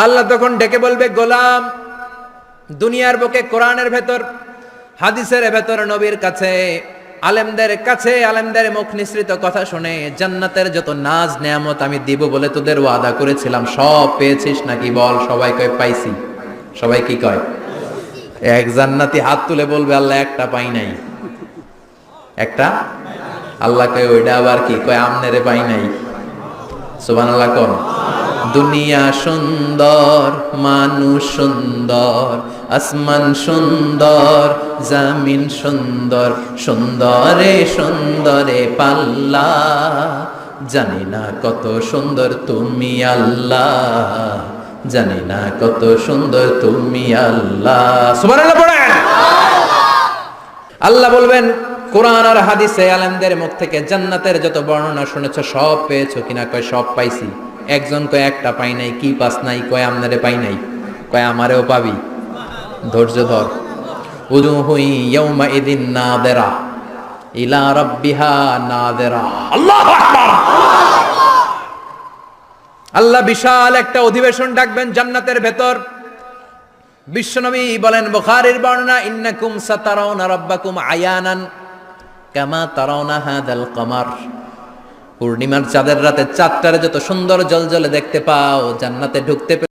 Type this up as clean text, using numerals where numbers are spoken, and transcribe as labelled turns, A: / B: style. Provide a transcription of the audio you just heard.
A: আল্লাহ তখন ডেকে বলবে, গোলাম, দুনিয়ার বুকে কোরআনের ভেতর, হাদিসের ভেতর, নবীর কাছে, আলেমদের কাছে, আলেমদের মুখ নিঃসৃত কথা শুনে জান্নাতের যত নাজ নেয়ামত আমি দিব বলে তোদের ওয়াদা করেছিলাম, সব পেয়েছিস নাকি বল? সবাই কয় পাইছি। সবাই কি কয়? এক জান্নাতি হাত তুলে বলবে, আল্লাহ একটা পাই নাই। একটা? আল্লাহ কয় ওইটা আবার কি? কয় আমনেরে পাই নাই। সুবহানাল্লাহ কোন? দুনিয়া সুন্দর, মানুষ সুন্দর, আসমান সুন্দর, জামিন সুন্দর, সুন্দরে সুন্দরে পাল্লা, জানি না কত সুন্দর তুমি আল্লাহ, জানি না কত সুন্দর তুমি আল্লাহ। সুবহানাল্লাহ পড়েন। আল্লাহ বলবেন, কোরআন আর হাদিসে আলেমদের মুখ থেকে জান্নাতের যত বর্ণনা শুনেছো সব পেয়েছো কিনা? কয় সব পাইছি। একজন কয় একটা পাই নাই। কি পাস নাই? কয় আমনারে পাই নাই। কয় আমারেও পাবি। ধৈর্য ধর। উজুহু ইয়াউমা ইদিন নাদিরা ইলা রাব্বিহা নাদিরা। আল্লাহু আকবার। আল্লাহ বিশাল একটা অধিবেশন ডাকবেন জান্নাতের ভেতর। বিশ্বনবী বলেন, বুখারীর বর্ণনা, ইন্নাকুম সাতারাউনা রাব্বাকুম আয়ানান কামা তারাউনা হাদাল কমার। পূর্ণিমার চাঁদের রাতে চাঁদটারে যত সুন্দর জ্বলজ্বলে দেখতে পাও, জান্নাতে ঢুকতে